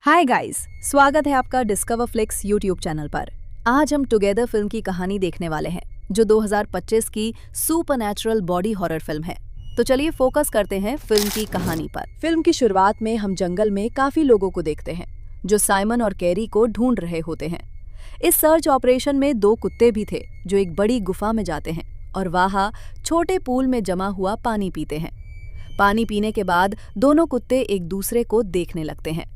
Hi guys, स्वागत है आपका डिस्कवर फ्लिक्स यूट्यूब चैनल पर। आज हम टुगेदर फिल्म की कहानी देखने वाले हैं, जो 2025 की सुपरनैचुरल बॉडी हॉरर फिल्म है। तो चलिए फोकस करते हैं फिल्म की कहानी पर। फिल्म की शुरुआत में हम जंगल में काफी लोगों को देखते हैं, जो साइमन और कैरी को ढूंढ रहे होते हैं। इस सर्च ऑपरेशन में 2 कुत्ते भी थे, जो एक बड़ी गुफा में जाते हैं और वहां छोटे पूल में जमा हुआ पानी पीते हैं। पानी पीने के बाद दोनों कुत्ते एक दूसरे को देखने लगते हैं।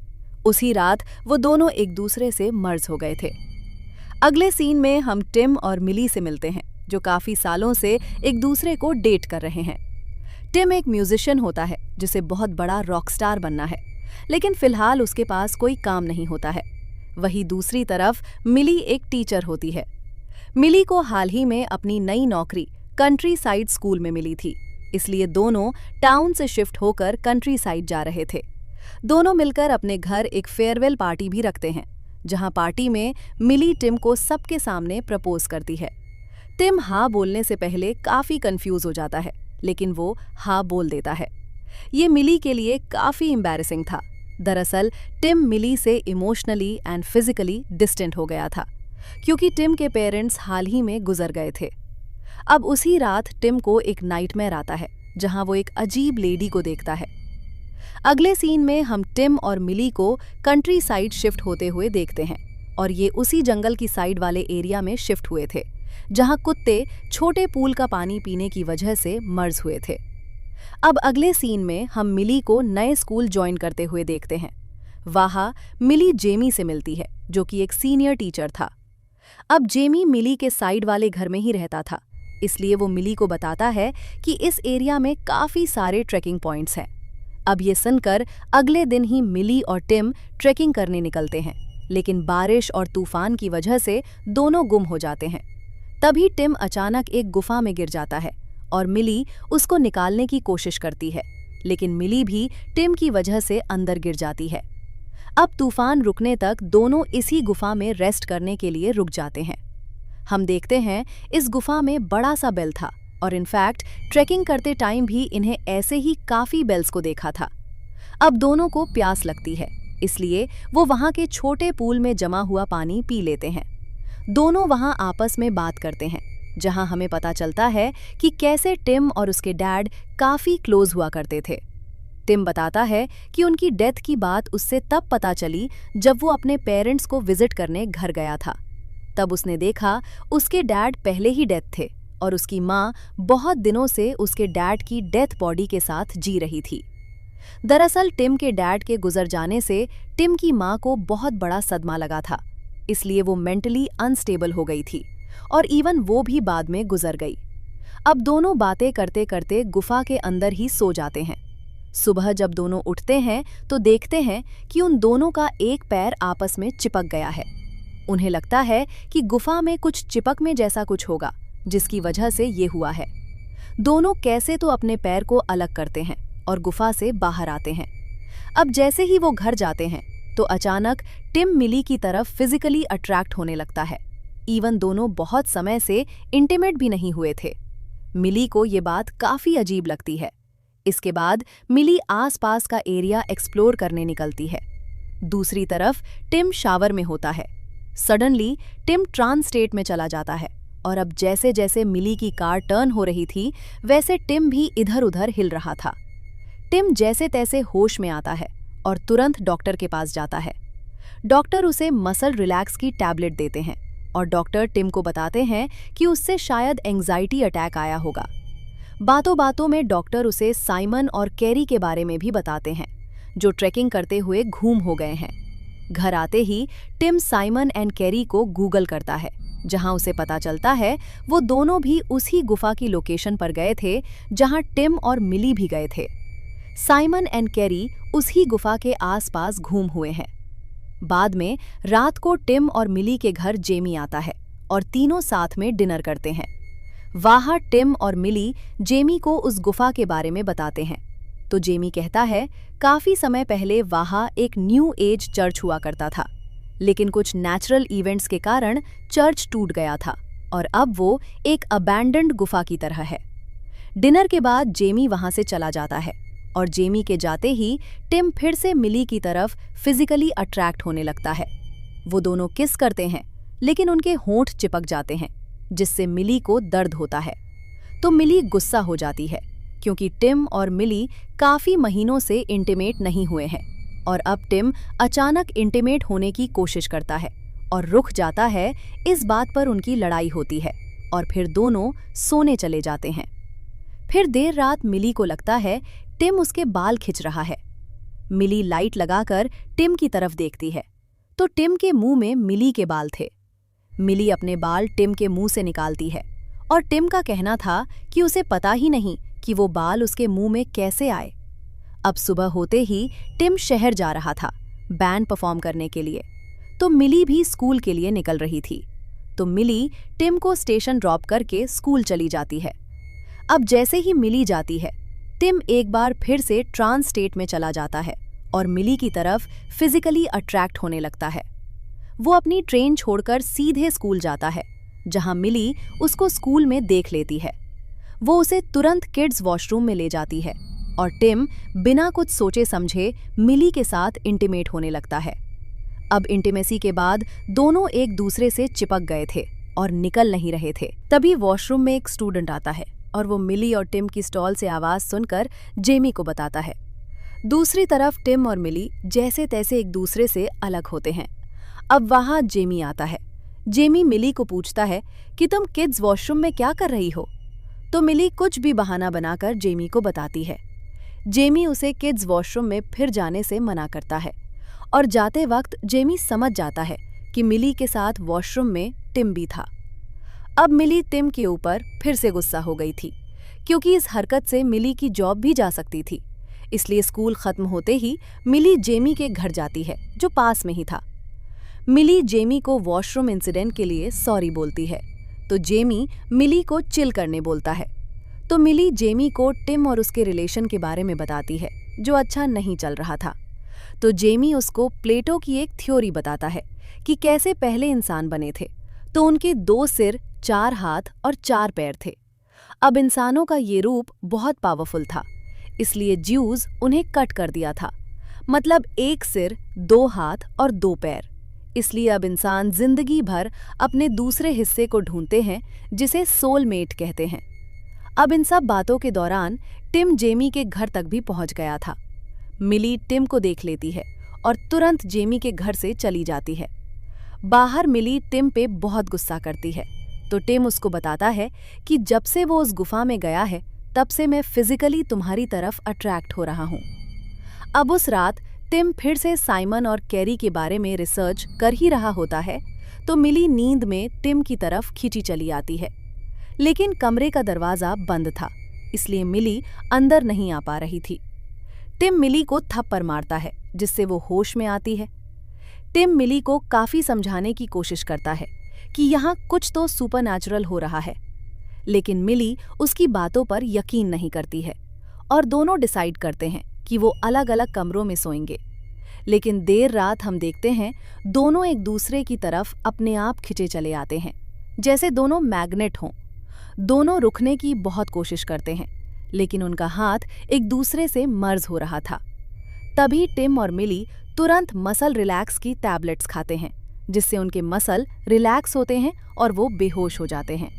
उसी रात वो दोनों एक दूसरे से मर्ज हो गए थे। अगले सीन में हम टिम और मिली से मिलते हैं, जो काफी सालों से एक दूसरे को डेट कर रहे हैं। टिम एक म्यूजिशियन होता है जिसे बहुत बड़ा रॉक स्टार बनना है, लेकिन फिलहाल उसके पास कोई काम नहीं होता है। वहीं दूसरी तरफ मिली एक टीचर होती है। मिली को हाल ही में अपनी नई नौकरी कंट्री साइड स्कूल में मिली थी, इसलिए दोनों टाउन से शिफ्ट होकर कंट्री साइड जा रहे थे। दोनों मिलकर अपने घर एक फेयरवेल पार्टी भी रखते हैं, जहां पार्टी में मिली टिम को सबके सामने प्रपोज करती है। टिम हाँ बोलने से पहले काफी कंफ्यूज हो जाता है, लेकिन वो हाँ बोल देता है। ये मिली के लिए काफी एम्बैरेसिंग था। दरअसल टिम मिली से इमोशनली एंड फिजिकली डिस्टेंट हो गया था, क्योंकि टिम के पेरेंट्स हाल ही में गुजर गए थे। अब उसी रात टिम को एक नाइटमेयर आता है, जहां वो एक अजीब लेडी को देखता है। अगले सीन में हम टिम और मिली को कंट्री साइड शिफ्ट होते हुए देखते हैं, और ये उसी जंगल की साइड वाले एरिया में शिफ्ट हुए थे, जहां कुत्ते छोटे पूल का पानी पीने की वजह से मर्ज हुए थे। अब अगले सीन में हम मिली को नए स्कूल ज्वाइन करते हुए देखते हैं। वहां मिली जेमी से मिलती है, जो कि एक सीनियर टीचर था। अब जेमी मिली के साइड वाले घर में ही रहता था, इसलिए वो मिली को बताता है कि इस एरिया में काफी सारे ट्रेकिंग पॉइंट्स हैं। अब ये सुनकर अगले दिन ही मिली और टिम ट्रेकिंग करने निकलते हैं, लेकिन बारिश और तूफान की वजह से दोनों गुम हो जाते हैं। तभी टिम अचानक एक गुफा में गिर जाता है और मिली उसको निकालने की कोशिश करती है, लेकिन मिली भी टिम की वजह से अंदर गिर जाती है। अब तूफान रुकने तक दोनों इसी गुफा में रेस्ट करने के लिए रुक जाते हैं। हम देखते हैं इस गुफा में बड़ा सा बेल था, और इनफैक्ट ट्रेकिंग करते टाइम भी इन्हें ऐसे ही काफी बेल्स को देखा था। अब दोनों को प्यास लगती है, इसलिए वो वहां के छोटे पूल में जमा हुआ पानी पी लेते हैं। दोनों वहां आपस में बात करते हैं, जहां हमें पता चलता है कि कैसे टिम और उसके डैड काफी क्लोज हुआ करते थे। टिम बताता है कि उनकी डेथ की बात उससे तब पता चली जब वो अपने पेरेंट्स को विजिट करने घर गया था। तब उसने देखा उसके डैड पहले ही डेथ थे, और उसकी माँ बहुत दिनों से उसके डैड की डेथ बॉडी के साथ जी रही थी। दरअसल टिम के डैड के गुजर जाने से टिम की माँ को बहुत बड़ा सदमा लगा था, इसलिए वो मेंटली अनस्टेबल हो गई थी, और इवन वो भी बाद में गुजर गई। अब दोनों बातें करते करते गुफा के अंदर ही सो जाते हैं। सुबह जब दोनों उठते हैं तो देखते हैं कि उन दोनों का एक पैर आपस में चिपक गया है। उन्हें लगता है कि गुफा में कुछ चिपक में जैसा कुछ होगा, जिसकी वजह से ये हुआ है। दोनों कैसे तो अपने पैर को अलग करते हैं और गुफा से बाहर आते हैं। अब जैसे ही वो घर जाते हैं तो अचानक टिम मिली की तरफ फिजिकली अट्रैक्ट होने लगता है। इवन दोनों बहुत समय से इंटीमेट भी नहीं हुए थे। मिली को ये बात काफी अजीब लगती है। इसके बाद मिली आसपास का एरिया एक्सप्लोर करने निकलती है। दूसरी तरफ टिम शावर में होता है। सडनली टिम ट्रांस स्टेट में चला जाता है, और अब जैसे जैसे मिली की कार टर्न हो रही थी, वैसे टिम भी इधर उधर हिल रहा था। टिम जैसे तैसे होश में आता है और तुरंत डॉक्टर के पास जाता है। डॉक्टर उसे मसल रिलैक्स की टैबलेट देते हैं, और डॉक्टर टिम को बताते हैं कि उससे शायद एंग्जाइटी अटैक आया होगा। बातों बातों में डॉक्टर उसे साइमन और कैरी के बारे में भी बताते हैं, जो ट्रेकिंग करते हुए घूम हो गए हैं। घर आते ही टिम साइमन एंड कैरी को गूगल करता है, जहां उसे पता चलता है वो दोनों भी उसी गुफा की लोकेशन पर गए थे जहां टिम और मिली भी गए थे। साइमन एंड कैरी उसी गुफा के आसपास घूम हुए हैं। बाद में रात को टिम और मिली के घर जेमी आता है, और तीनों साथ में डिनर करते हैं। वहां टिम और मिली जेमी को उस गुफा के बारे में बताते हैं, तो जेमी कहता है काफी समय पहले वहां एक न्यू एज चर्च हुआ करता था, लेकिन कुछ नेचुरल इवेंट्स के कारण चर्च टूट गया था, और अब वो एक अबैंडन्ड गुफा की तरह है। डिनर के बाद जेमी वहां से चला जाता है, और जेमी के जाते ही टिम फिर से मिली की तरफ फिजिकली अट्रैक्ट होने लगता है। वो दोनों किस करते हैं, लेकिन उनके होंठ चिपक जाते हैं, जिससे मिली को दर्द होता है। तो मिली गुस्सा हो जाती है, क्योंकि टिम और मिली काफी महीनों से इंटीमेट नहीं हुए हैं और अब टिम अचानक इंटीमेट होने की कोशिश करता है और रुक जाता है। इस बात पर उनकी लड़ाई होती है और फिर दोनों सोने चले जाते हैं। फिर देर रात मिली को लगता है टिम उसके बाल खींच रहा है। मिली लाइट लगाकर टिम की तरफ देखती है तो टिम के मुंह में मिली के बाल थे। मिली अपने बाल टिम के मुंह से निकालती है और टिम का कहना था कि उसे पता ही नहीं कि वो बाल उसके मुंह में कैसे आए। अब सुबह होते ही टिम शहर जा रहा था बैंड परफॉर्म करने के लिए, तो मिली भी स्कूल के लिए निकल रही थी। तो मिली टिम को स्टेशन ड्रॉप करके स्कूल चली जाती है। अब जैसे ही मिली जाती है, टिम एक बार फिर से ट्रांस स्टेट में चला जाता है और मिली की तरफ फिजिकली अट्रैक्ट होने लगता है। वो अपनी ट्रेन छोड़कर सीधे स्कूल जाता है, जहां मिली उसको स्कूल में देख लेती है। वो उसे तुरंत किड्स वॉशरूम में ले जाती है और टिम बिना कुछ सोचे समझे मिली के साथ इंटीमेट होने लगता है। अब इंटीमेसी के बाद दोनों एक दूसरे से चिपक गए थे और निकल नहीं रहे थे। तभी वॉशरूम में एक स्टूडेंट आता है और वो मिली और टिम की स्टॉल से आवाज सुनकर जेमी को बताता है। दूसरी तरफ टिम और मिली जैसे तैसे एक दूसरे से अलग होते हैं। अब वहां जेमी आता है। जेमी मिली को पूछता है कि तुम किड्स वॉशरूम में क्या कर रही हो? तो मिली कुछ भी बहाना बनाकर जेमी को बताती है। जेमी उसे किड्स वॉशरूम में फिर जाने से मना करता है और जाते वक्त जेमी समझ जाता है कि मिली के साथ वॉशरूम में टिम भी था। अब मिली टिम के ऊपर फिर से गुस्सा हो गई थी, क्योंकि इस हरकत से मिली की जॉब भी जा सकती थी। इसलिए स्कूल खत्म होते ही मिली जेमी के घर जाती है, जो पास में ही था। मिली जेमी को वॉशरूम इंसिडेंट के लिए सॉरी बोलती है, तो जेमी मिली को चिल करने बोलता है। तो मिली जेमी को टिम और उसके रिलेशन के बारे में बताती है, जो अच्छा नहीं चल रहा था। तो जेमी उसको प्लेटो की एक थ्योरी बताता है कि कैसे पहले इंसान बने थे, तो उनके 2 सिर, 4 हाथ और 4 पैर थे। अब इंसानों का ये रूप बहुत पावरफुल था, इसलिए ज्यूज उन्हें कट कर दिया था, मतलब 1 सिर, 2 हाथ और 2 पैर। इसलिए अब इंसान जिंदगी भर अपने दूसरे हिस्से को ढूंढते हैं, जिसे सोलमेट कहते हैं। अब इन सब बातों के दौरान टिम जेमी के घर तक भी पहुंच गया था। मिली टिम को देख लेती है और तुरंत जेमी के घर से चली जाती है। बाहर मिली टिम पे बहुत गुस्सा करती है, तो टिम उसको बताता है कि जब से वो उस गुफा में गया है, तब से मैं फिजिकली तुम्हारी तरफ अट्रैक्ट हो रहा हूँ। अब उस रात टिम फिर से साइमन और कैरी के बारे में रिसर्च कर ही रहा होता है, तो मिली नींद में टिम की तरफ खींची चली आती है। लेकिन कमरे का दरवाजा बंद था, इसलिए मिली अंदर नहीं आ पा रही थी। टिम मिली को थप्पड़ मारता है, जिससे वो होश में आती है। टिम मिली को काफी समझाने की कोशिश करता है कि यहाँ कुछ तो सुपरनैचुरल हो रहा है, लेकिन मिली उसकी बातों पर यकीन नहीं करती है और दोनों डिसाइड करते हैं कि वो अलग अलग कमरों में सोएंगे। लेकिन देर रात हम देखते हैं दोनों एक दूसरे की तरफ अपने आप खिंचे चले आते हैं, जैसे दोनों मैग्नेट हों। दोनों रुकने की बहुत कोशिश करते हैं, लेकिन उनका हाथ एक दूसरे से मर्ज हो रहा था। तभी टिम और मिली तुरंत मसल रिलैक्स की टैबलेट्स खाते हैं, जिससे उनके मसल रिलैक्स होते हैं और वो बेहोश हो जाते हैं।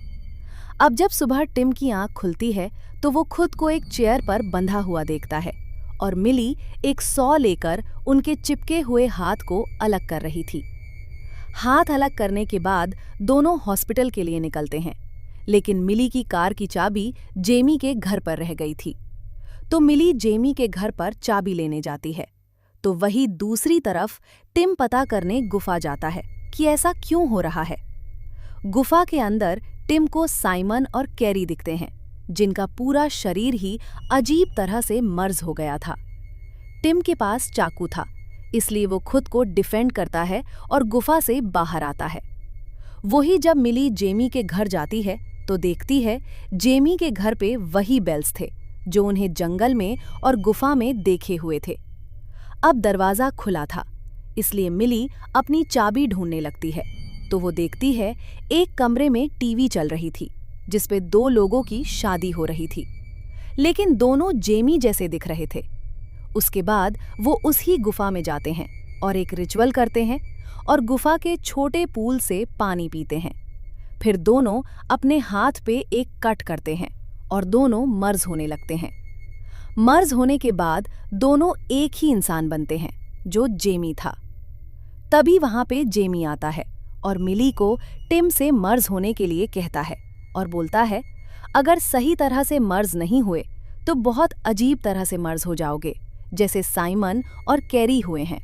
अब जब सुबह टिम की आंख खुलती है, तो वो खुद को एक चेयर पर बंधा हुआ देखता है और मिली एक सॉ लेकर उनके चिपके हुए हाथ को अलग कर रही थी। हाथ अलग करने के बाद दोनों हॉस्पिटल के लिए निकलते हैं, लेकिन मिली की कार की चाबी जेमी के घर पर रह गई थी। तो मिली जेमी के घर पर चाबी लेने जाती है, तो वही दूसरी तरफ टिम पता करने गुफा जाता है कि ऐसा क्यों हो रहा है। गुफा के अंदर टिम को साइमन और कैरी दिखते हैं, जिनका पूरा शरीर ही अजीब तरह से मर्ज हो गया था। टिम के पास चाकू था, इसलिए वो खुद को डिफेंड करता है और गुफा से बाहर आता है। वही जब मिली जेमी के घर जाती है, तो देखती है जेमी के घर पे वही बेल्स थे जो उन्हें जंगल में और गुफा में देखे हुए थे। अब दरवाजा खुला था, इसलिए मिली अपनी चाबी ढूंढने लगती है, तो वो देखती है एक कमरे में टीवी चल रही थी, जिसपे 2 लोगों की शादी हो रही थी। लेकिन दोनों जेमी जैसे दिख रहे थे। उसके बाद वो उसी गुफा में जाते हैं और एक रिचुअल करते हैं और गुफा के छोटे पूल से पानी पीते हैं। फिर दोनों अपने हाथ पे एक कट करते हैं और दोनों मर्ज होने लगते हैं। मर्ज होने के बाद दोनों एक ही इंसान बनते हैं, जो जेमी था। तभी वहां पे जेमी आता है और मिली को टिम से मर्ज होने के लिए कहता है और बोलता है, अगर सही तरह से मर्ज नहीं हुए तो बहुत अजीब तरह से मर्ज हो जाओगे, जैसे साइमन और कैरी हुए हैं।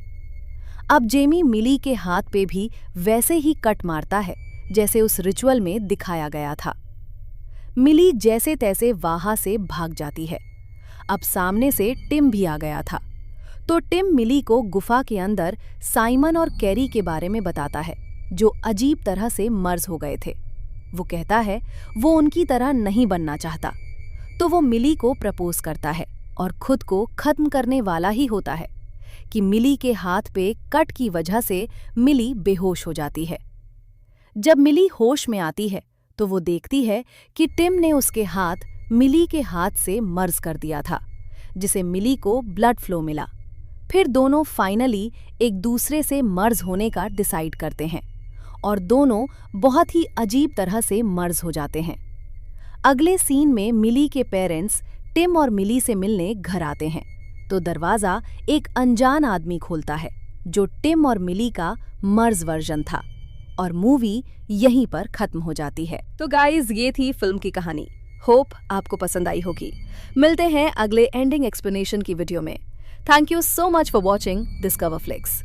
अब जेमी मिली के हाथ पे भी वैसे ही कट मारता है जैसे उस रिचुअल में दिखाया गया था। मिली जैसे तैसे वहां से भाग जाती है। अब सामने से टिम भी आ गया था, तो टिम मिली को गुफा के अंदर साइमन और कैरी के बारे में बताता है, जो अजीब तरह से मर्ज हो गए थे। वो कहता है वो उनकी तरह नहीं बनना चाहता, तो वो मिली को प्रपोज करता है और खुद को खत्म करने वाला ही होता है कि मिली के हाथ पे कट की वजह से मिली बेहोश हो जाती है। जब मिली होश में आती है तो वो देखती है कि टिम ने उसके हाथ मिली के हाथ से मर्ज कर दिया था, जिसे मिली को ब्लड फ्लो मिला। फिर दोनों फाइनली एक दूसरे से मर्ज होने का डिसाइड करते हैं और दोनों बहुत ही अजीब तरह से मर्ज हो जाते हैं। अगले सीन में मिली के पेरेंट्स टिम और मिली से मिलने घर आते हैं, तो दरवाजा एक अनजान आदमी खोलता है, जो टिम और मिली का मर्ज वर्जन था, और मूवी यहीं पर खत्म हो जाती है। तो गाइज, ये थी फिल्म की कहानी। होप आपको पसंद आई होगी। मिलते हैं अगले एंडिंग एक्सप्लेनेशन की वीडियो में। Thank you so much for watching discover flix.